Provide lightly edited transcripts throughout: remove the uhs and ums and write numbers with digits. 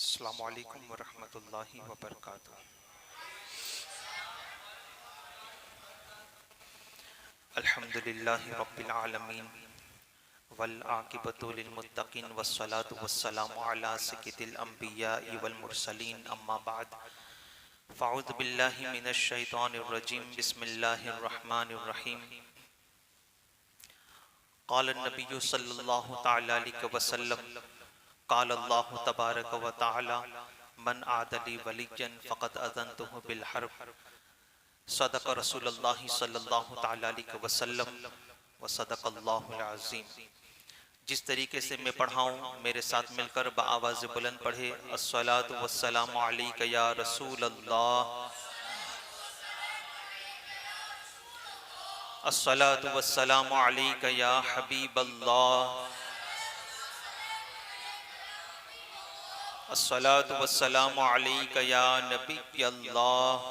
अस्सलामु अलैकुम वरहमतुल्लाहि वबरकातुह। अल्हम्दुलिल्लाहि रब्बिल आलमीन वल आकिबतु लिल मुत्तकीन वस्सलातु वस्सलामु अला सय्यिदिल अंबिया वल मुरसलीन अम्मा बाद फ़अऊज़ु बिल्लाहि मिनश शैतानिर रजीम बिस्मिल्लाहिर रहमानिर रहीम। क़ाल नबिय्यु सल्लल्लाहु तआला अलैहि वसल्लम क़ाल अल्लाहु तबारक व तआला मन आदली वलिय्यन फ़क़द अज़नतुहु बिल हर्ब। सदक़ रसूलुल्लाहि सल्लल्लाहु तआला अलैहि वसल्लम व सदक़ल्लाहुल अज़ीम। जिस तरीके से मैं पढ़ाऊँ मेरे साथ मिलकर बआवाज़ बुलंद पढ़े। अस्सलातु वस्सलामु अलैका या रसूल अल्लाह, अस्सलातु वस्सलामु अलैका या हबीब अल्लाह, अस्सलातु वस्सलामु अलैका या नबी अल्लाह,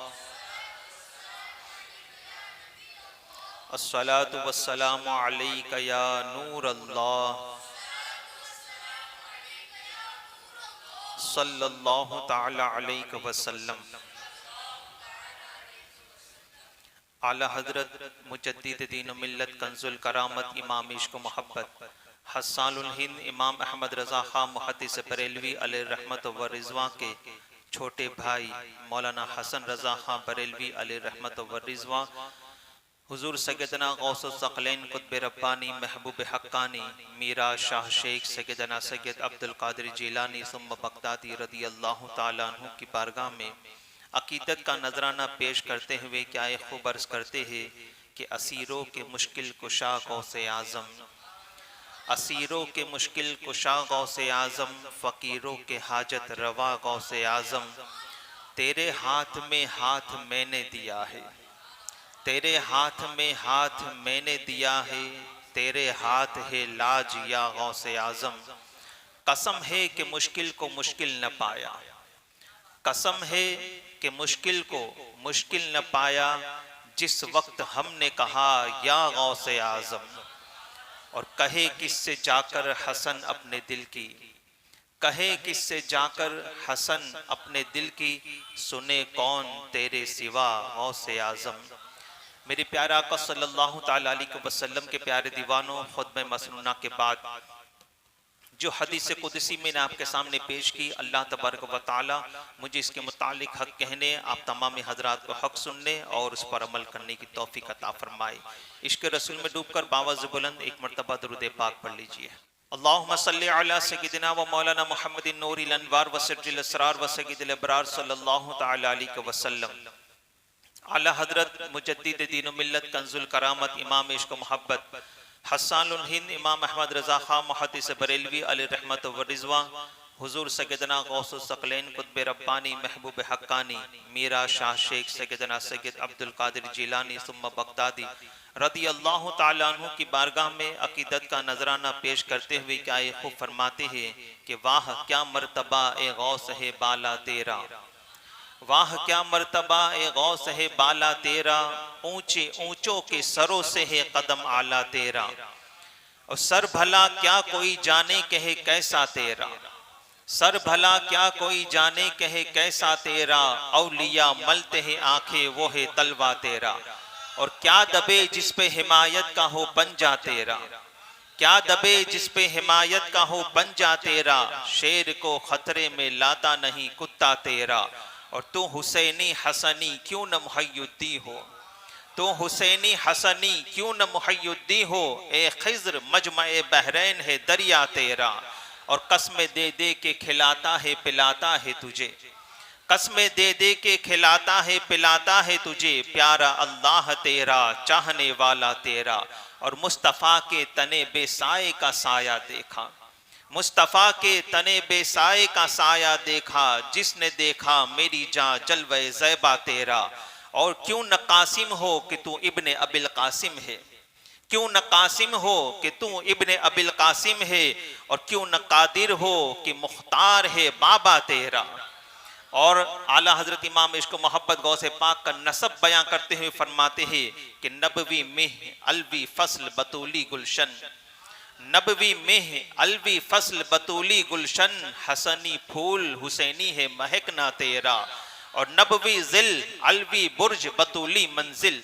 अस्सलातु वस्सलामु अलैका या नूर अल्लाह, सल्लल्लाहु तआला अलैहि वसल्लम। आला हजरत मुजद्दिद दीन मिल्लत कंजुल करामत इमाम इश्क मोहब्बत हस्सानुल हिंद इमाम अहमद रज़ा खां मुहद्दिस बरेलवी अलैहि रहमत व रिज़वां के छोटे भाई मौलाना हसन रज़ा खां बरेलवी अलैहि रहमत व रिज़वां, हुजूर सैयदना गौसुल सकलैन कुतुब रब्बानी महबूब हक्कानी मीरा शाह शेख सैयदना सैयद अब्दुल कादिर जिलानी सुम्मा बगदादी रदी अल्लाह तआला अन्हु की बारगाह में अकीदत का नजराना पेश करते हुए क्या खूब अर्ज करते हैं कि असीरों के मुश्किल कुशा गौसे आज़म, असीरों के मुश्किल कुशा गौसे आज़म, फ़कीरों के हाजत रवा गौसे आज़म, तेरे हाथ में हाथ मैंने दिया है, तेरे हाथ में हाथ मैंने दिया है, तेरे हाथ है लाज या गौसे आज़म। कसम है कि मुश्किल को मुश्किल न पाया, कसम है कि मुश्किल को मुश्किल न पाया जिस वक्त हमने कहा या गौसे आज़म। और कहे किससे जाकर हसन अपने दिल की, कहे किससे जाकर हसन अपने दिल की, सुने कौन तेरे सिवा गौसे आज़म। मेरे प्यारे आका सल्लल्लाहु तआला अलैहि वसल्लम के प्यारे दीवानों, खुतबे मसनूना के बाद जो हदीस कुदसी मैंने आपके सामने पेश की, अल्लाह तबारक व तआला मुझे इसके मुतालिक हक कहने, आप तमाम हजरात को हक सुनने और उस पर अमल करने की तौफीक अता फरमाए। इश्क रसूल में डूबकर बावाज़ बुलंद एक मरतबा दुरूद पाक पढ़ लीजिए। अल्लाहुम्मा सल्लि अला सय्यिदिना व मौलाना मुहम्मदिन नूरिल अनवार व सिर्जिल असरार व सय्यिदिल अबरार सल्लल्लाहु तआला अलैहि वसल्लम। आला हजरत मुजद्दिद दीन मिल्लत कंजुल करामत इमाम इश्क मोहब्बत हस्सानुल हिंद इमाम अहमद रज़ा खां मुहद्दिस बरेलवी अलैहि रहमत व रिज़वां, हुजूर सैयदना गौसुल सकलैन कुतुब रब्बानी महबूब हक्कानी मीरा शाह शेख सैयदना सैयद अब्दुल कादिर जिलानी सुम्मा बगदादी रदी अल्लाह तआला अन्हु की बारगाह में अकीदत का नजराना पेश करते हुए क्या ये खूब फरमाते हैं कि वाह क्या मर्तबा ए गौस है बाला तेरा, वाह क्या मर्तबा ए गौस है बाला तेरा, ऊंचे ऊंचों के सरों से है कदम आला तेरा। और सर भला क्या कोई जाने कहे कैसा तेरा, सर भला क्या कोई जाने कहे कैसा तेरा, औलिया मलते हैं आंखें वो है तलवा तेरा। और क्या दबे जिस पे हिमायत का हो पंजा तेरा, क्या दबे जिस पे हिमायत का हो पंजा तेरा, शेर को खतरे में लाता नहीं कुत्ता तेरा। और तू हुसैनी हसनी क्यों न मुहय्युद्दी हो, तो हुसैनी हसनी क्यों न मुहय्युद्दी हो, ए खिज़्र मजमए बहरैन है दरिया तेरा। और कसमें दे दे के खिलाता है पिलाता है तुझे, कसमें दे दे के खिलाता है पिलाता है तुझे, प्यारा अल्लाह तेरा चाहने वाला तेरा। और मुस्तफ़ा के तने बेसाए का साया देखा, मुस्तफ़ा के तने बेसाए का साया देखा, जिसने देखा मेरी जान जलवे ज़ैबा तेरा। और क्यों न कासिम हो कि तू इब्ने अबिल कासिम है, क्यों न कासिम हो कि तू इब्ने अबिल कासिम है। और क्यों न कादिर हो कि मुख्तार है बाबा तेरा। और आला हजरत इमाम इश्क मोहब्बत गौसे पाक का नसब बयां करते हुए फरमाते हैं कि नबवी मिह अलवी फसल बतूली गुलशन, नबवी मेह अलवी फसल बतूली गुलशन, हसनी फूल हुसैनी है महकना तेरा। और नबवी जिल अलवी बुर्ज बतूली मंजिल,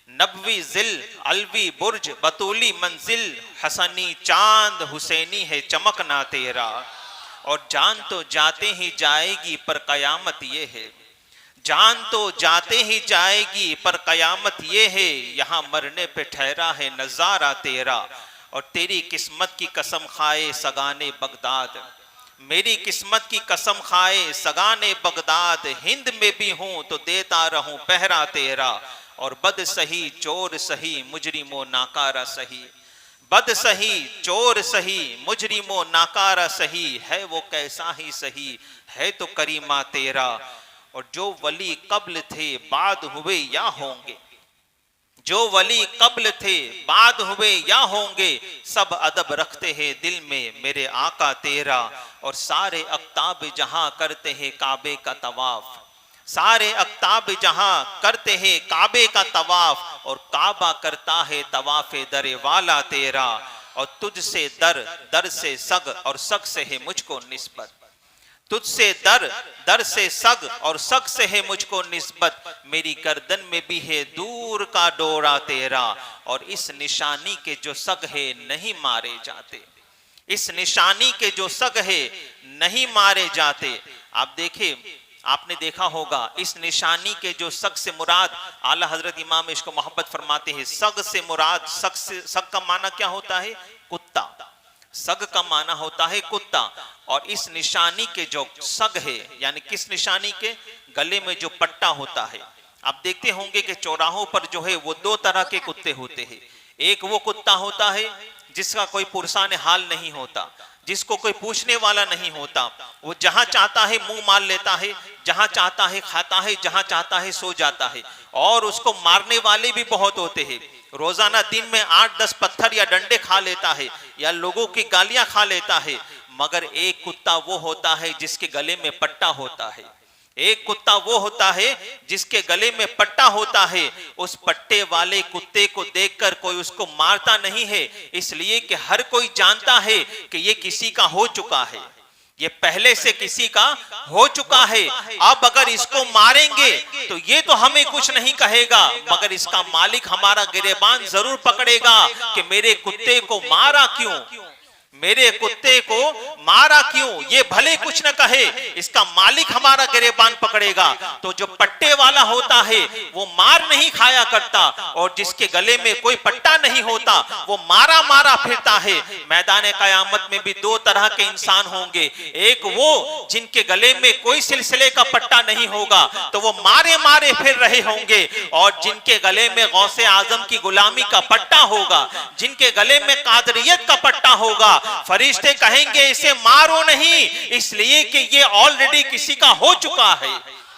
नबवी जिल अलवी बुर्ज बतूली मंजिल, हसनी चांद हुसैनी है चमकना तेरा। और जान तो जाते ही जाएगी पर कयामत ये है, जान तो जाते ही जाएगी पर कयामत ये है, यहाँ मरने पे ठहरा है नजारा तेरा। और तेरी किस्मत की कसम खाए सगाने बगदाद, मेरी किस्मत की कसम खाए सगाने बगदाद, हिंद में भी हूं तो देता रहूं पहरा तेरा। और बद सही चोर सही मुजरिमो नाकारा सही, बद सही चोर सही मुजरिमो नाकारा सही, है वो कैसा ही सही है तो करीमा तेरा। और जो वली कब्ल थे बाद हुए या होंगे, जो वली कब्ल थे बाद हुए या होंगे, सब अदब रखते हैं दिल में मेरे आका तेरा। और सारे अख्ताब जहां करते हैं काबे का तवाफ, सारे अख्ताब जहां करते हैं काबे का तवाफ, और काबा करता है तवाफे दरे वाला तेरा। और तुझसे दर, दर से सग, और सग से है मुझको निस्बत, तुझसे दर, दर से सग, और सग से है मुझको निस्बत, मेरी गर्दन में भी है दूर का डोरा तेरा। और इस निशानी के जो सग है नहीं मारे जाते, इस निशानी के जो सग है नहीं मारे जाते। आप देखें, आपने देखा होगा इस निशानी के जो सग से मुराद, आला हजरत इमाम इश्क मोहब्बत फरमाते हैं, सग से मुराद, सग से, सग का माना क्या होता है? कुत्ता, सग का माना होता है कुत्ता। और इस निशानी के जो सग है, यानी किस निशानी के? गले में जो पट्टा होता है। आप देखते होंगे कि चौराहों पर जो है वो दो तरह के कुत्ते होते हैं। एक वो कुत्ता होता है जिसका कोई पुरसान हाल नहीं होता, जिसको कोई पूछने वाला नहीं होता, वो जहां चाहता है मुंह मार लेता है, जहां चाहता है खाता है, जहां चाहता है सो जाता है। और उसको मारने वाले भी बहुत होते हैं, रोजाना दिन में 8-10 पत्थर या डंडे खा लेता है, या लोगों की गालियां खा लेता है। मगर एक कुत्ता वो होता है जिसके गले में पट्टा होता है, एक कुत्ता वो होता है जिसके गले में पट्टा होता है। उस पट्टे वाले कुत्ते को देखकर कोई उसको मारता नहीं है, इसलिए कि हर कोई जानता है कि ये किसी का हो चुका है, ये पहले से किसी का हो चुका है। अब अगर इसको मारेंगे तो ये तो हमें कुछ नहीं कहेगा, मगर इसका मालिक हमारा गिरेबान जरूर पकड़ेगा कि मेरे कुत्ते को मारा क्यों, मेरे कुत्ते को मारा क्यों। ये भले कुछ न कहे, इसका मालिक हमारा गिरेबान पकड़ेगा। तो जो पट्टे वाला होता है वो मार नहीं खाया करता, और जिसके गले में कोई पट्टा नहीं होता वो मारा मारा फिरता है। मैदान कयामत में भी दो तरह के इंसान होंगे, एक वो जिनके गले में कोई सिलसिले का पट्टा नहीं होगा तो वो मारे मारे फिर रहे होंगे, और जिनके गले में गौसे आजम की गुलामी का पट्टा होगा, जिनके गले में कादरियत का पट्टा होगा, फरिश्ते कहेंगे इसे मारो नहीं, इसलिए कि ये ऑलरेडी किसी का हो चुका है,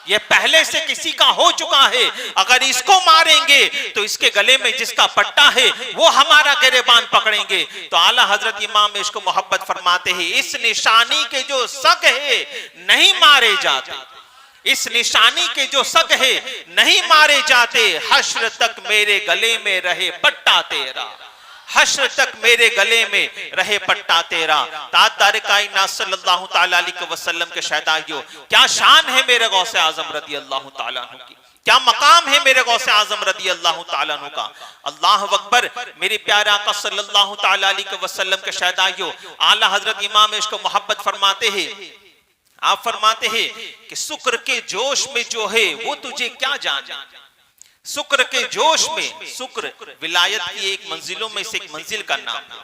ये पहले से किसी का हो चुका है। अगर इसको मारेंगे तो इसके गले में जिसका पट्टा है वो हमारा गिरेबान पकड़ेंगे। तो आला हजरत इमाम इश्क मोहब्बत फरमाते हैं, इस निशानी के जो सग है नहीं मारे जाते, इस निशानी के जो सग है नहीं मारे जाते। हश्र तक मेरे गले में रहे पट्टा तेरा, हश्र तक मेरे गले में रहे पट्टा तेरा। ताजदार कायनात सल्लल्लाहु तआला अलैहि वसल्लम के शहदाइयों, क्या शान है मेरे गौसे आजम रदी अल्लाह तआला अन्हु की, क्या मकाम है मेरे गौसे आजम रदी अल्लाह तआला अन्हु का। अल्लाह अकबर। मेरे प्यारे आका सल्लल्लाहु तआला अलैहि वसल्लम के शहदाइयों, आला हजरत इमाम इश्क मोहब्बत फरमाते हैं, आप फरमाते हैं कि शुक्र के जोश में जो है वो तुझे क्या जाने, शुक्र के जोश में, शुक्र विलायत की एक मंजिलों में से एक मंजिल का नाम है।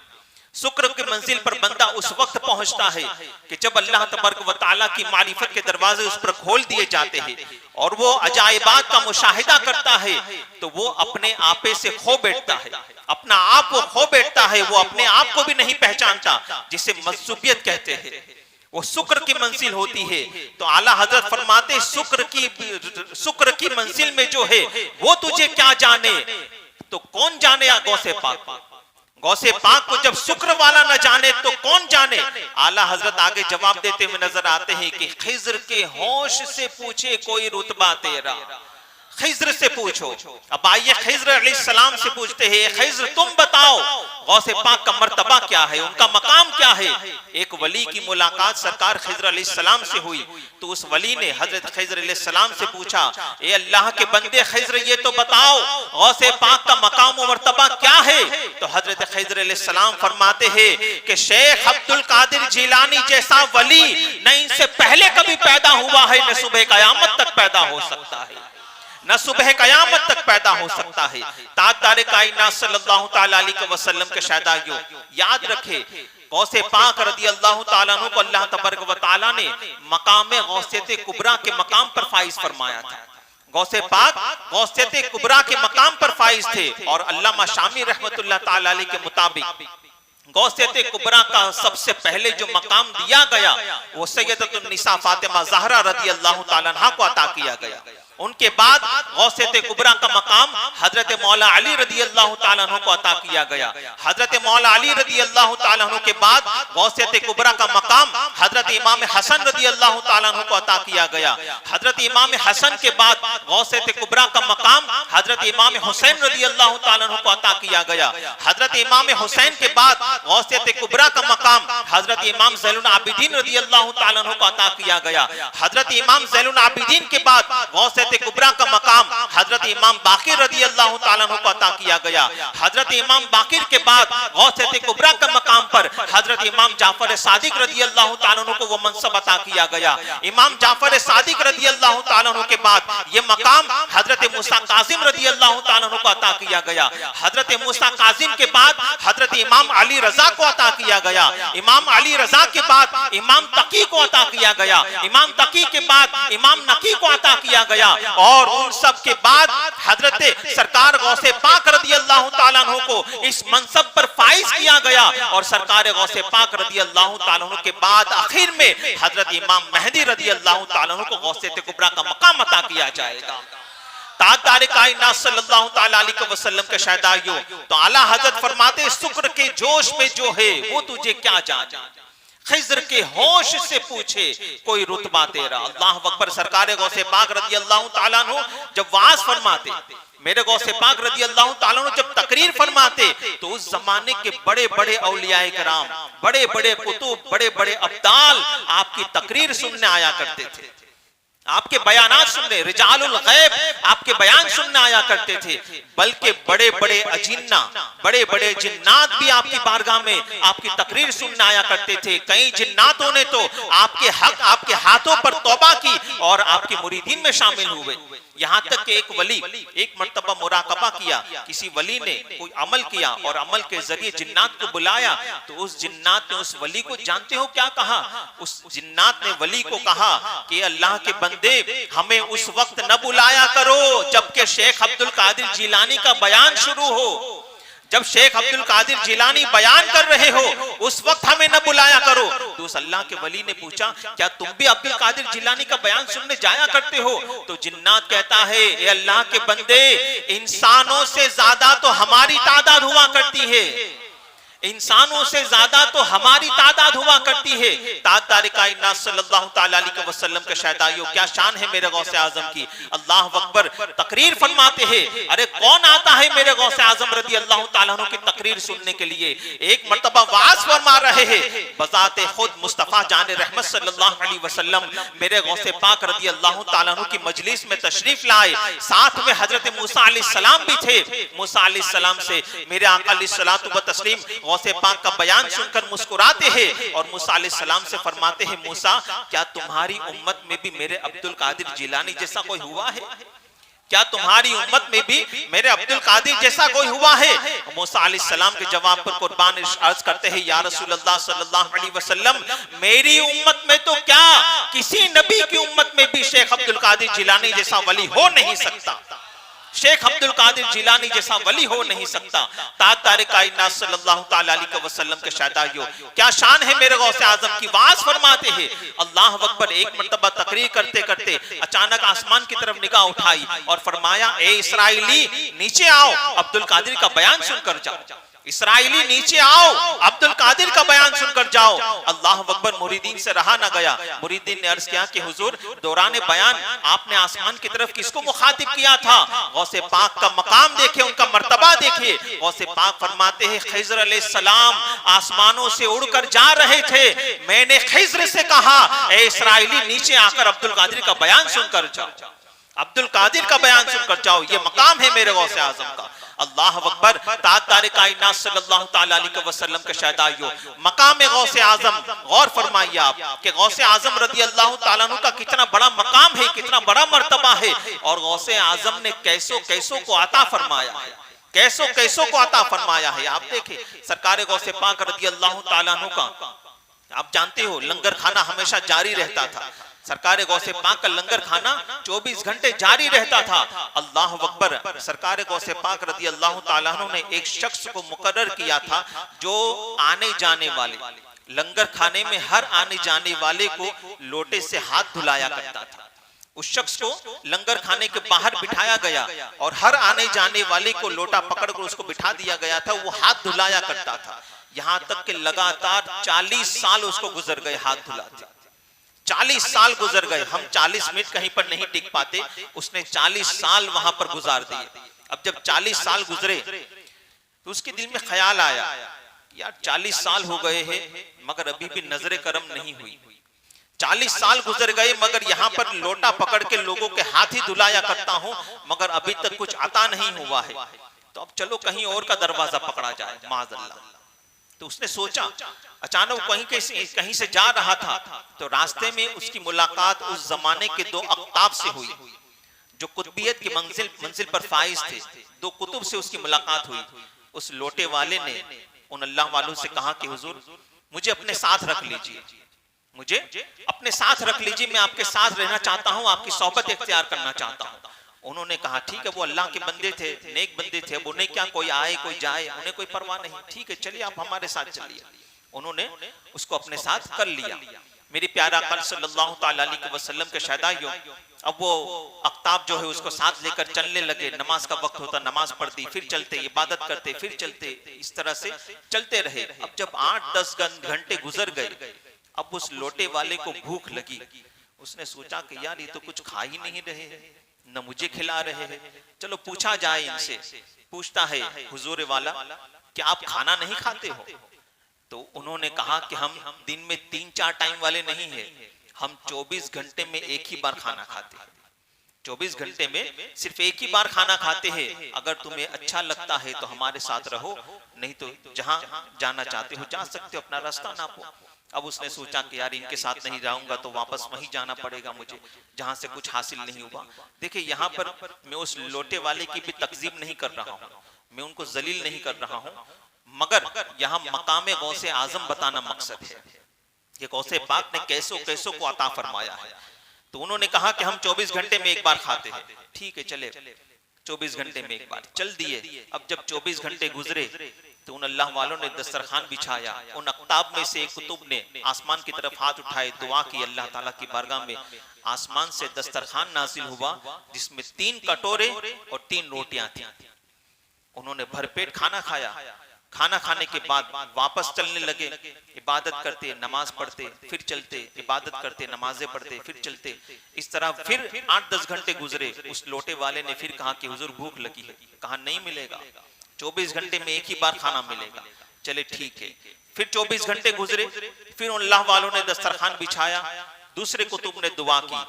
शुक्र की मंजिल पर बंदा उस वक्त पहुंचता है कि जब अल्लाह तबारक व तआला की मारिफत के दरवाजे उस पर खोल दिए जाते हैं और वो अजायबात का मुशाहिदा करता है, तो वो अपने आपे से खो बैठता है, अपना आप वो खो बैठता है, वो अपने आप को भी नहीं पहचानता, जिसे मजसूबियत कहते हैं। वो शुक्र की मंजिल होती है। तो आला हजरत फरमाते शुक्र की मंजिल में जो है वो तुझे क्या जाने, तो कौन जाने गौसे पाक, गौसे पाक को जब शुक्र वाला न जाने तो कौन जाने। आला हजरत आगे जवाब देते हुए नजर आते हैं कि खिज्र के होश से पूछे कोई रुतबा तेरा, खिज्र से पूछो। अब आइए खिज्र अलैहिस्सलाम से पूछते हैं, खिज्र तुम बताओ गौसे पाक का मर्तबा क्या है, उनका मकाम क्या है। एक वली की मुलाकात सरकार खिज्र अलैहिस्सलाम से हुई तो उस वली ने हजरत खिज्र अलैहिस्सलाम से पूछा, ए अल्लाह के बंदे खिज्र ये तो बताओ गौसे पाक का मकाम और मर्तबा क्या है। तो हजरत खिज्र अलैहिस्सलाम फरमाते हैं कि शेख अब्दुल कादिर जिलानी जैसा वली न इनसे पहले कभी पैदा हुआ है, न सुबह कयामत तक पैदा हो सकता है, न सुबह कयामत तक पैदा हो सकता है। ताजदार कायनात सल्लल्लाहु तआला अलैहि वसल्लम के शहदाइयों, याद रखे गौसे पाक रदी अल्लाह तआला अन्हु को अल्लाह तबारक व तआला ने मकाम गौसियत कुबरा के मकाम पर फाइज फरमाया था। गौसे पाक गौसियत कुबरा के मकाम पर फाइज थे और अल्लामा शामी रहमतुल्लाह तआला अलैहि के मुताबिक गौसियत कुबरा का सबसे पहले जो मकाम दिया गया वो सैयदतुन निसा फातिमा ज़हरा रदी अल्लाह तआला अन्हा को अता किया गया। उनके बाद गौसियत कुबरा का मकाम हजरत मौला अली रदी अल्लाह तआला अन्हु को अता किया गया। हजरत मौला अली रदी अल्लाह तआला अन्हु के बाद गौसियत कुबरा का मकाम हजरत इमाम हसन रदी अल्लाह तआला अन्हु को अता किया गया। हजरत इमाम हसन के बाद गौसियत कुबरा का मकाम हजरत इमाम हुसैन रदी अल्लाह तआला अन्हु को अता किया गया। हजरत इमाम हुसैन के बाद गौसियत कुबरा का मकाम हजरत इमाम ज़ैनुल आबिदीन रदी अल्लाह तआला अन्हु को अता किया गया। हजरत इमाम ज़ैनुल आबिदीन के बाद गौसियत कुबरा का मकाम हजरत इमाम बाकिर रदी अल्लाह तआला अन्हु को अता किया गया। हजरत इमाम बाकिर के बाद गौसियत कुबरा का मकाम पर हजरत इमाम जाफर सादिक रदी अल्लाह तआला अन्हु को वो मनसब अता किया गया। इमाम जाफर सादिक रदी अल्लाह तआला अन्हु के बाद ये मकाम हजरत मूसा काजिम रदी अल्लाह तआला अन्हु को अता किया गया। हजरत मूसा काजिम के बाद हजरत इमाम अली रजा को अता किया गया। इमाम अली रजा के बाद इमाम तकी को अता किया गया। इमाम तकी के बाद इमाम नकी को अता किया गया और उन सब के बाद हजरत सरकार गौसे पाक रदी अल्लाह तआला अन्हु को इस मनसब पर फाइज किया गया और सरकार गौसे पाक रदी अल्लाह तआला अन्हु के बाद आखिर में हजरत इमाम मेहदी रदी अल्लाह तआला अन्हु को गौसियत कुबरा का मकाम अता किया जाएगा। ताजदार कायनात सल्लल्लाहु तआला अलैहि वसल्लम के शहदाइयों, तो आला हजरत फरमाते शुक्र के जोश में जो है वो तुझे क्या जाने, खिज्र के होश से पूछे कोई रुतबा तेरा। अल्लाह अकबर। सरकार गौसे पाक रदी अल्लाह तआला अन्हु जब वाज फरमाते, मेरे गौसे पाक रदी अल्लाह तआला अन्हु जब तकरीर फरमाते तो उस जमाने के बड़े बड़े औलियाए कराम, बड़े बड़े कुतुब, बड़े बड़े अब्दाल आपकी तकरीर सुनने आया करते थे, आपके बयानात सुनने, रिजालुल गैब आपके बयान सुनने आया करते थे। बल्कि बड़े बड़े अजिन्ना, बड़े बड़े जिन्नात भी आपकी बारगाह में आपकी तकरीर सुनने आया करते थे। कई जिन्नातों ने तो आपके हक, आपके हाथों पर तौबा की और आपके मुरीदीन में शामिल हुए। यहाँ तक कि एक वली एक मर्तबा मुराकबा किया, किसी वली ने कोई अमल किया और अमल के जरिए जिन्नात को बुलाया तो उस जिन्नात ने उस वली को जानते हो क्या कहा? उस जिन्नात ने वली को कहा कि अल्लाह के बंदे हमें उस वक्त न बुलाया करो जबकि शेख अब्दुल कादिर जिलानी का बयान शुरू हो। जब शेख अब्दुल कादिर जिलानी बयान कर रहे हो उस वक्त हमें न बुलाया करो। तो उस अल्लाह के वली ने पूछा, क्या तुम भी अब्दुल कादिर जिलानी का बयान सुनने जाया करते हो? तो जिन्नात कहता है, ए अल्लाह के बंदे, इंसानों से ज्यादा तो हमारी तादाद हुआ करती है, इंसानों से ज्यादा तो हमारी तादाद हुआ करती है। ताजदार कायनात सल्लल्लाहु तआला अलैहि वसल्लम के शहदाइयों, क्या शान है मेरे गौसे आजम की। अल्लाह अकबर। तकरीर फरमाते हैं, अरे कौन आता है मेरे गौसे आजम रदी अल्लाह तआला अन्हु की तकरीर सुनने के लिए। एक मर्तबा वाज फरमा रहे हैं, बजाते खुद मुस्तफा जान रहमत सल्लल्लाहु अलैहि वसल्लम मेरे गौसे पाक रदी अल्लाह तआला अन्हु की मजलिस में तशरीफ लाए। साथ में हजरत मूसा अलैहिस्सलाम भी थे। मूसा अलैहिस्सलाम से मेरे आका अलैहिस्सलातु व तस्लीम गौसे पाक का बयान सुनकर मुस्कुराते हैं और मूसा अलैहिस्सलाम से फरमाते हैं, मूसा क्या तुम्हारी उम्मत में भी मेरे अब्दुल कादिर जिलानी जैसा कोई हुआ है? क्या तुम्हारी उम्मत में भी मेरे अब्दुल कादिर जैसा कोई हुआ है? मूसा अलैहिस्सलाम के जवाब पर कुर्बान अर्ज करते हैं, या रसूलल्लाह सल्लल्लाहु अलैहि वसल्लम, मेरी उम्मत में तो क्या किसी नबी की उम्मत में भी शेख अब्दुल कादिर जिलानी जैसा वली हो नहीं सकता, शेख अब्दुल कादिर जिलानी जैसा वली हो नहीं सकता। ताजदार कायनात सल्लल्लाहु तआला अलैहि वसल्लम के शहदाइयों, क्या शान है मेरे गौसे आजम की। वाज फरमाते हैं, अल्लाह अकबर। एक मर्तबा तकरीर करते करते अचानक आसमान की तरफ निगाह उठाई और फरमाया, ए इस्राइली नीचे आओ, अब्दुल कादिर का बयान सुनकर जाओ। इसराइली नीचे आओ, अब्दुल कादिर का बयान सुनकर जाओ। अल्लाह अकबर। मुरीदीन से रहा ना गया। मुरीदीन ने अर्ज किया कि हुजूर, दौरान बयान आपने आसमान की तरफ किसको मुखातिब किया था? गौसे पाक का मकाम देखे, उनका मर्तबा देखिए। गौसे पाक फरमाते हैं खिज़्र अलैहिस्सलाम आसमानों से उड़कर जा रहे थे, मैंने खिज़्र से कहा ए इसराइली नीचे आकर अब्दुल कादिर का बयान सुनकर जाओ, अब्दुल कादिर का बयान सुनकर जाओ, ये मकाम है मेरे गौसे आजम का। अल्लाह अकबर। ताजदार कायनात सल्लल्लाहु तआला अलैहि वसल्लम के शहदाइयों, मकाम गौसे आजम, गौर फरमाइए आप कि गौसे आजम रदी अल्लाह तआला अन्हु का कितना बड़ा मकाम है, कितना बड़ा मर्तबा है। और गौसे आजम ने कैसों कैसों को अता फरमाया है, कैसों कैसों को अता फरमाया है। आप देखें सरकार गौसे पाक रदी अल्लाह तआला अन्हु का, आप जानते हो लंगर खाना हमेशा जारी रहता था। सरकार गौसे पाक का लंगर खाना 24 घंटे जारी रहता था। अल्लाह अकबर। सरकार गौसे पाक रदी अल्लाह तआला अन्हु ने एक शख्स को मुकर्रर किया था जो आने जाने वाले, लंगर खाने में हर आने जाने वाले को लोटे से हाथ धुलाया करता था। उस शख्स को लंगर खाने के बाहर बिठाया गया और हर आने जाने वाले को लोटा पकड़कर उसको बिठा दिया गया था, वो हाथ धुलाया करता था। यहां तक कि लगातार 40 साल उसको गुजर गए हाथ धुलाते। 40 साल गुजर गए। हम 40 मिनट कहीं पर नहीं टिक पाते, उसने 40 साल वहां पर गुजार दिए। अब जब 40 साल गुजरे तो उसके दिल में ख्याल आया, यार 40 साल हो गए हैं मगर अभी भी नजरे करम नहीं हुई। 40 साल गुजर गए मगर यहाँ पर लोटा पकड़ के लोगों के हाथ ही धुलाया करता हूँ मगर अभी तक कुछ अता नहीं हुआ है, तो अब चलो कहीं और का दरवाजा पकड़ा जाए, माज़अल्लाह। तो उसने सोचा, अचानक कहीं से जा रहा था तो रास्ते में उसकी मुलाकात उस जमाने के 2 अख्ताब से हुई जो कुतुबियत की मंजिल पर फाइज थे। 2 कुतुब से उसकी मुलाकात हुई। उस लोटे वाले ने उन अल्लाह वालों से कहा कि हुजूर मुझे अपने साथ रख लीजिए, मुझे अपने साथ रख लीजिए, मैं आपके साथ रहना चाहता हूँ, आपकी सोहबत इख्तियार करना चाहता हूँ। उन्होंने कहा ठीक है, वो अल्लाह के बंदे थे, नेक बंदे थे, अब उन्हें क्या कोई आए कोई जाए, उन्हें कोई परवाह नहीं, ठीक है चलिए आप हमारे साथ चलिए। उन्होंने उसको अपने साथ कर लिया। मेरी प्यारा आका सल्लल्लाहु तआला अलैहि वसल्लम के शहदाइयों, अब वो अख्ताब जो है उसको साथ लेकर चलने लगे। नमाज का वक्त होता, नमाज पढ़ती, फिर चलते, इबादत करते, फिर चलते, इस तरह से चलते रहे। अब जब 8-10 घंटे गुजर गए, अब उस लोटे वाले को भूख लगी। उसने सोचा कि यार ये तो कुछ खा ही नहीं रहे, न मुझे खिला रहे हैं, चलो पूछा जाए इनसे। पूछता है हुजूर वाला क्या आप खाना नहीं खाते हो? तो उन्होंने कहा कि हम दिन में 3-4 टाइम वाले नहीं है, हम 24 घंटे में एक ही बार खाना खाते हैं। 24 घंटे में सिर्फ एक ही बार खाना खाते हैं। अगर तुम्हें अच्छा लगता है तो हमारे साथ रहो, नहीं तो जहां जाना चाहते हो जा सकते हो, अपना रास्ता नापो। अब उसने सोचा कि यार इनके साथ नहीं जाऊंगा तो वापस वहीं जाना पड़ेगा मुझे जहां से कुछ हासिल नहीं हुआ। देखिए यहाँ पर मैं उस लोटे वाले की भी तकजीब नहीं कर रहा हूँ, मैं उनको जलील नहीं कर रहा हूँ, मगर यहाँ मकाम गौसे आजम बताना मकसद है कि गौसे पाक ने कैसों कैसों को अता फरमाया है। तो उन्होंने कहा कि हम 24 घंटे में एक बार खाते हैं, ठीक है चले 24 घंटे में एक बार चल दिए। अब जब 24 घंटे गुजरे तो उन अल्लाह वालों ने दस्तरखान बिछाया। उन अख्ताब में से एक कुतुब ने आसमान की तरफ हाथ उठाए, दुआ की अल्लाह ताला की बारगाह में। आसमान से दस्तरखान नाजिल हुआ जिसमें 3 कटोरे और 3 रोटियां थी। उन्होंने भरपेट खाना खाया। खाना खाने के बाद वापस चलने लगे, इबादत करते, नमाज पढ़ते, फिर चलते, इबादत करते, नमाजें पढ़ते, फिर चलते। इस तरह फिर 8-10 घंटे गुजरे। उस लोटे वाले ने फिर कहा कि हुजूर भूख लगी है। कहा नहीं मिलेगा, 24 घंटे में एक ही बार खाना मिलेगा। चले ठीक है। फिर 24 घंटे गुजरे, फिर अल्लाह वालों ने दस्तरखान बिछाया। दूसरे कुतुब ने दुआ की,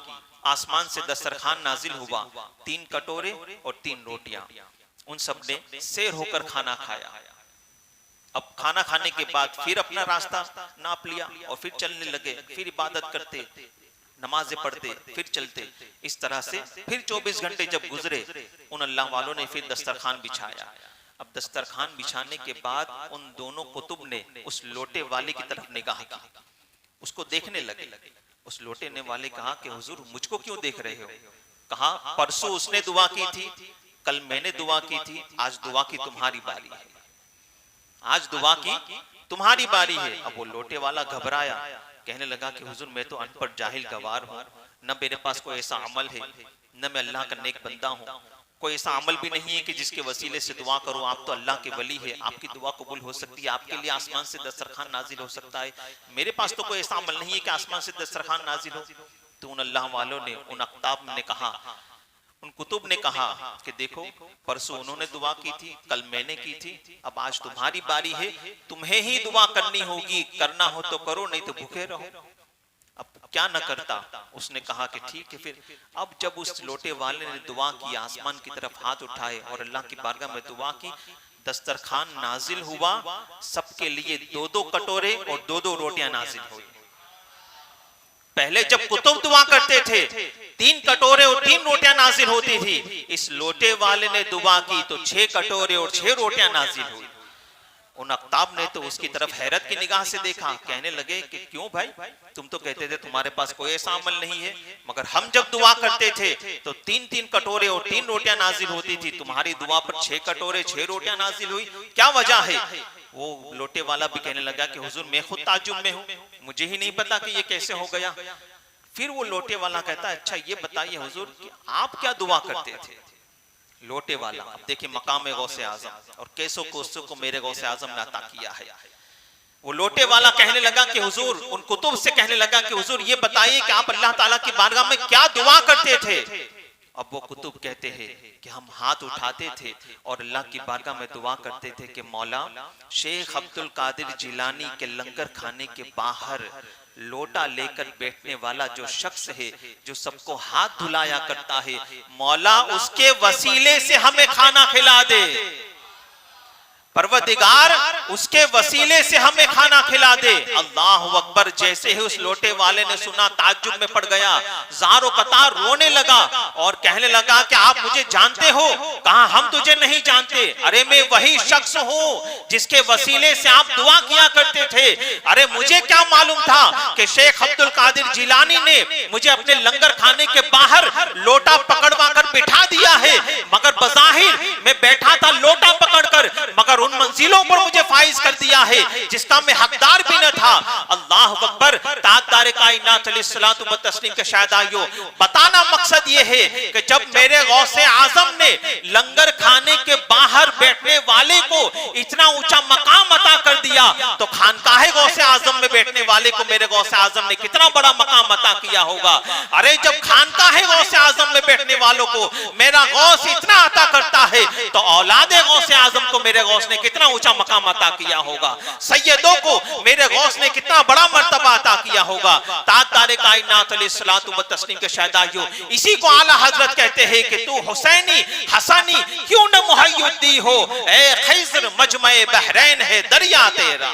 आसमान से दस्तरखान नाजिल हुआ, 3 कटोरे और 3 रोटियां। उन सब ने सैर होकर खाना खाया। अब खाना खाने के बाद फिर अपना रास्ता नाप लिया और फिर चलने लगे, फिर इबादत करते, नमाजें पढ़ते, फिर चलते। इस तरह से फिर 24 घंटे जब गुजरे, उन अल्लाह वालों ने फिर दस्तरखान बिछाया। अब दस्तरखान बिछाने के बाद उन दोनों कुतुब ने उस लोटे वाले की तरफ निगाह की, उसको देखने लगे। उस लोटे ने वाले कहा कि हुजूर मुझको क्यों देख रहे हो? कहा परसों उसने दुआ की थी, कल मैंने दुआ की थी, आज दुआ की तुम्हारी बारी है, आज दुआ की तुम्हारी बारी है। अब वो लोटे वाला घबराया, कहने लगा कि हुजूर मैं तो अनपढ़ जाहिल गवार हूँ, न मेरे पास कोई ऐसा अमल है, न मैं अल्लाह का नेक बंदा हूँ, कोई ऐसा अमल भी नहीं है कि जिसके वसीले से दुआ करो। आप तो अल्लाह के वली है, आपकी दुआ कबूल हो सकती है, आपके लिए आसमान से दस्तरखान नाजिल हो सकता है। मेरे पास तो कोई ऐसा अमल नहीं है कि आसमान से दस्तरखान नाजिल हो। तो उन अल्लाह वालों ने, उन अख्ताब ने कहा, उन कुतुब ने कहा कि देखो, परसों उन्होंने दुआ की थी, कल मैंने की थी, अब आज तुम्हारी बारी है, तुम्हें ही दुआ करनी होगी। करना हो तो करो, नहीं तो भूखे रहो। अब क्या न करता। उसने कहा कि ठीक है। फिर अब जब उस लोटे वाले ने दुआ की, आसमान की तरफ हाथ उठाए और अल्लाह की बारगाह में दुआ की, दस्तरखान नाजिल हुआ। सबके लिए 2-2 कटोरे और 2-2 रोटियां नाजिल हुई। पहले जब कुतुब दुआ करते थे 3 कटोरे और 3 रोटियां नाजिल होती थी। इस लोटे वाले ने दुआ की तो 6 कटोरे और 6 रोटियां नाजिल हुई। उन अख्ताब ने तो उसकी तरफ हैरत की निगाह से देखा, कहने लगे कि क्यों भाई, तुम तो कहते थे तुम्हारे पास कोई ऐसा अमल नहीं है, मगर हम जब दुआ करते थे तो 3-3 कटोरे और 3 रोटियां नाजिल होती थी, तुम्हारी दुआ पर 6 कटोरे 6 रोटियां नाजिल हुई, क्या वजह है? वो लोटे वाला भी कहने लगा कि हुजूर मैं खुद ताज्जुब में हूं, मुझे ही नहीं पता कि ये कैसे हो गया। फिर वो लोटे वाला कहता है, अच्छा ये बताइए हुजूर कि आप क्या दुआ करते थे? लोटे वाला, अब देखिए मकाम गौसे आजम और कैसों कोसों को मेरे गौसे आजम ने अता किया है। वो लोटे वाला कहने लगा कि हुजूर, उन कुतुब से कहने लगा कि हुजूर ये बताइए कि आप अल्लाह ताला की बारगाह में क्या दुआ करते थे? अब वो कुतुब कहते हैं कि हम हाथ उठाते थे और अल्लाह की बारगाह में दुआ करते थे कि मौला, शेख अब्दुल कादिर जिलानी के लंगर खाने के बाहर लोटा लेकर बैठने वाला जो शख्स है, जो सबको हाथ धुलाया करता है, मौला उसके वसीले से हमें खाना खिला दे। परवरदिगार उसके वसीले से हमें खाना खिला दे। अल्लाह अकबर। जैसे ही उस लोटे वाले ने सुना, ताज्जुब में पड़ गया, ज़ारो कतार रोने लगा और कहने लगा कि आप मुझे जानते हो? कहा हम तुझे नहीं जानते। अरे मैं वही शख्स हूँ जिसके वसीले से आप दुआ किया करते थे। अरे मुझे क्या मालूम था कि शेख अब्दुल कादिर जिलानी ने मुझे अपने लंगर खाने के बाहर लोटा पकड़वा कर बिठा दिया है, मगर बज़ाहिर मैं बैठा था लोटा पकड़कर, मगर उन मंजिलों पर मुझे फाइज कर दिया है जिसका मैं हकदार भी न था। अल्लाह अकबर। ताजदार कायनात अलैहिस्सलातु व तस्लीम के शहदाइयों, बताना मकसद ये है कि जब मेरे गौसे आजम ने लंगर खाने के बाहर बैठने वाले को इतना ऊंचा मकाम अता कर दिया, तो खानकाहे गौसे आजम में बैठने वाले को मेरे गौसे आजम ने कितना बड़ा मकाम अता किया होगा। अरे जब खानकाहे गौसे आजम में बैठने वालों को मेरा गौस इतना अता करता है, तो औलादे गौसे आजम को मेरे गौस ने कितना ऊंचा मकाम अता किया होगा। सैयदों को मेरे गौस ने कितना बड़ा मर्तबा अता किया होगा। ताजदार कायनात अलैहिस्सलातु व तस्लीम के शहदाइयों, इसी को आला हजरत कहते हैं कि तू हुसैनी हसनी क्यों न मुहय्युद्दी हो, ए खैज़र मजमे बहरैन है दरिया तेरा।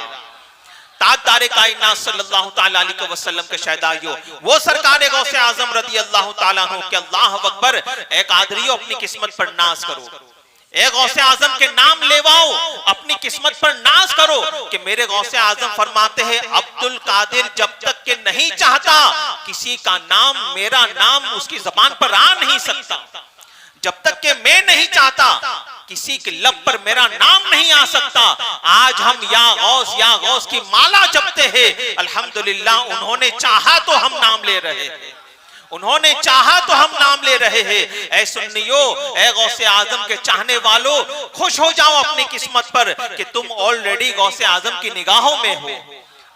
ताजदार कायनात सल्लल्लाहु तआला अलैहि वसल्लम के शहदाइयों, वो सरकार गौसे आजम रज़ी अल्लाह तआला अन्हु के अल्लाह अकबर। एक आदरियों अपनी किस्मत पर नाज करो, एक गौसे आजम के नाम लेवाओ, अपनी किस्मत पर नाज करो कि मेरे गौसे आजम फरमाते हैं, अब्दुल कादिर जब तक के नहीं चाहता किसी का नाम, मेरा नाम उसकी जबान पर आ नहीं सकता। जब तक के मैं नहीं चाहता किसी के लब पर मेरा नाम नहीं आ सकता। आज हम या गौस की माला जपते हैं। अल्हम्दुलिल्लाह, उन्होंने चाहा तो हम नाम ले रहे हैं, उन्होंने चाहा तो हम नाम ले रहे हैं। ऐ सुन्नियों, ऐ गौसे आजम के चाहने वालों, खुश हो जाओ अपनी किस्मत पर कि तुम ऑलरेडी गौसे आजम की निगाहों में हो,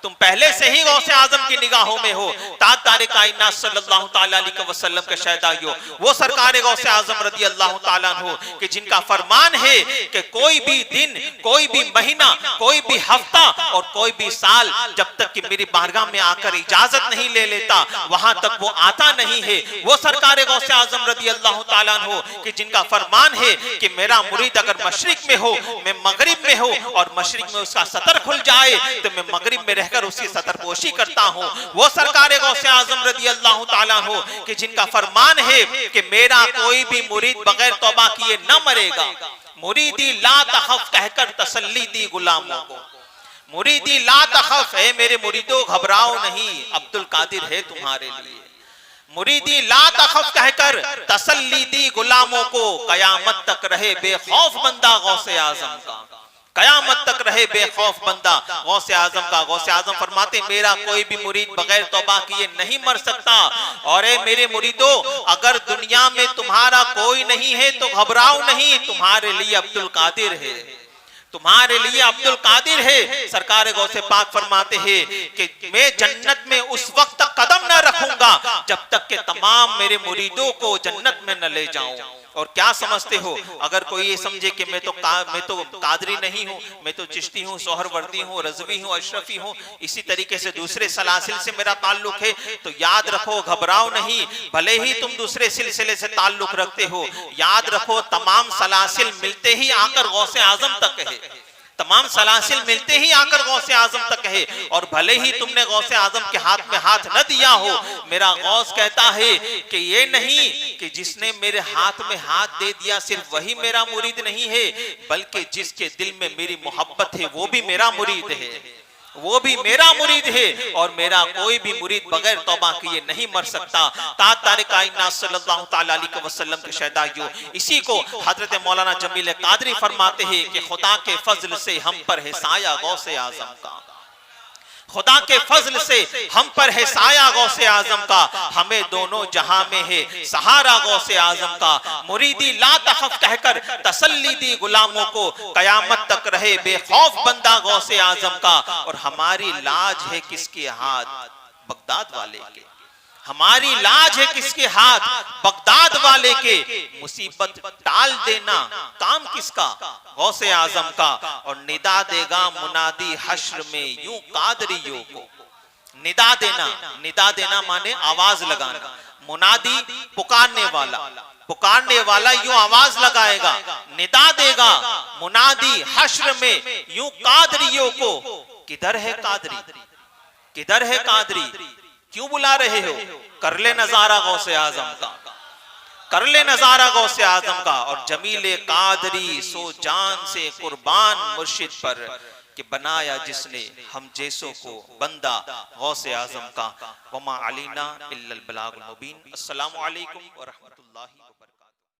तुम पहले से ही गौसे आजम की निगाहों में हो। ताजदार कायनात सल्लल्लाहु तआला अलैहि वसल्लम के शहदाइयों, वो सरकार गौसे आजम रज़ी अल्लाह तआला अन्हु कि जिनका फरमान है कि कोई भी दिन, कोई भी महीना, कोई भी हफ्ता और कोई भी साल जब तक कि मेरी बारगाह में आकर इजाजत नहीं ले लेता, वहां तक वो आता नहीं है। वो सरकार गौसे आजम रज़ी अल्लाह तआला अन्हु कि जिनका फरमान है कि मेरा मुरीद अगर मशरिक में हो, मैं मगरिब में हो, और मशरिक में उसका सतर खुल जाए तो मैं मगरिब में कर उसकी सतरपोशी करता हूं। वो सरकार गौसे आजम रज़ी अल्लाह तआला अन्हु कि जिनका फरमान है कि मेरा कोई भी मुरीद बगैर तौबा किए न मरेगा। मुरीदी ला तखफ कहकर तसल्ली दी गुलामों को, मुरीदी ला तखफ, है मेरे मुरीदों घबराओ नहीं, अब्दुल कादिर है तुम्हारे लिए। मुरीदी ला तखफ कहकर तसल्ली दी गुलामों को, कयामत तक रहे बेखौफ बंदा गौसे आजम का। कयामत तक रहे बेखौफ बंदा गौसे आजम का। गौसे आजम फरमाते मेरा कोई भी मुरीद बगैर तौबा किए नहीं मर सकता। और ए मेरे मुरीदों, अगर दुनिया में तुम्हारा कोई नहीं है तो घबराओ नहीं, तुम्हारे लिए अब्दुल कादिर है, तुम्हारे लिए अब्दुल कादिर है। सरकार गौसे पाक फरमाते हैं कि मैं जन्नत में उस वक्त तक कदम न रखूंगा जब तक कि तमाम मेरे मुरीदों को जन्नत में न ले जाऊं। और क्या समझते हो, अगर कोई ये समझे कि मैं तो कादरी नहीं हूं, मैं तो चिश्ती हूं, सोहरवर्दी हूं, रजवी हूं, अशरफी हूं, इसी तरीके से दूसरे सलासिल से मेरा ताल्लुक है, तो याद रखो घबराओ नहीं। भले ही तुम दूसरे सिलसिले से ताल्लुक रखते हो, याद रखो तमाम सलासिल मिलते ही आकर गौसे आजम तक है, तमाम सलासिल मिलते ही आकर गौसे आजम तक है। और भले ही तुमने गौसे आजम के हाथ में हाथ न दिया हो, मेरा गौस कहता है कि ये नहीं कि जिसने मेरे हाथ में हाथ दे दिया सिर्फ वही मेरा मुरीद नहीं है, बल्कि जिसके दिल में मेरी मोहब्बत है वो भी मेरा मुरीद है, वो भी मेरा मुरीद है। और मेरा कोई भी मुरीद बगैर तौबा किए नहीं मर सकता। तारे कायनात सल्लल्लाहु तआला अलैहि वसल्लम के शहदाइयों, इसी को हजरत मौलाना जमील कादरी फरमाते हैं कि खुदा के फजल से हम पर है साया गौसे आजम का, खुदा के फजल से हम पर है साया गौसे आजम का, हमें दोनों जहां में है सहारा गौसे आजम का। मुरीदी ला तखफ कहकर तसल्ली दी गुलामों को, कयामत तक रहे बेखौफ बंदा गौसे आजम का। और हमारी लाज है किसके हाथ, बगदाद वाले के, हमारी लाज है किसके हाथ, बगदाद वाले के। मुसीबत टाल देना काम किसका, गौसे आजम का। और निदा देगा मुनादी हश्र में यूं कादरियों को, निदा देना, निदा देना माने आवाज लगाना, मुनादी पुकारने वाला, पुकारने वाला यूं आवाज लगाएगा, निदा देगा मुनादी हश्र में यूं कादरियों को, किधर है कादरी, किधर है कादरी, क्यों बुला रहे हो, कर ले नजारा गौसे आजम का, कर ले नजारा गौसे आजम का। और जमीले कादरी सो जान से कुर्बान मुर्शिद पर, कि बनाया जिसने हम जैसों को बंदा गौसे आजम का। वमा अलीना इल्लल बलागुल मुबीन। अस्सलामु अलैकुम व रहमतुल्लाहि।